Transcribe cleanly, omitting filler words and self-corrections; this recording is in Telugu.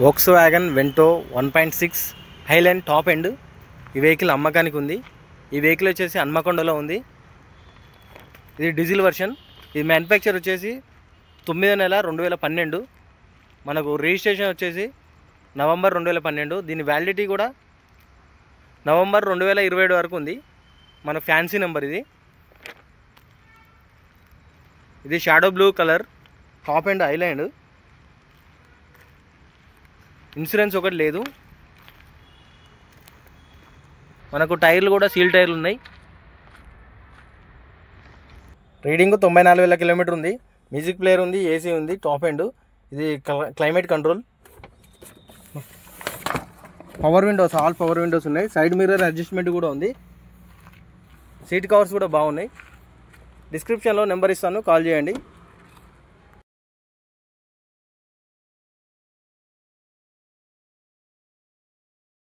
Volkswagen Vento 1.6 highline top end ఈ వెహికల్ అమ్మకానికి ఉంది. ఈ వెహికల్ వచ్చేసి హన్మకొండలో ఉంది. ఇది డీజిల్ వర్షన్. ఇది మ్యానుఫ్యాక్చర్ వచ్చేసి 9వ నెల 2012. మనకు రిజిస్ట్రేషన్ వచ్చేసి నవంబర్ 2012. దీని వ్యాలిడిటీ కూడా నవంబర్ 2027 వరకు ఉంది. మన ఫ్యాన్సీ నెంబర్ ఇది. ఇది shadow blue colour top end highline. Insurance ఒకటి లేదు. మనకు టైర్లు కూడా సీల్ టైర్లు ఉన్నాయి. రీడింగ్ 94,000 కిలోమీటర్ ఉంది. మ్యూజిక్ ప్లేయర్ ఉంది, ఏసీ ఉంది, టాప్ ఎండ్. ఇది climate control. Power Windows, all power Windows ఉన్నాయి. సైడ్ మిర్రర్ అడ్జస్ట్మెంట్ కూడా ఉంది. సీట్ కవర్స్ కూడా బాగున్నాయి. డిస్క్రిప్షన్లో నెంబర్ ఇస్తాను, కాల్ చేయండి.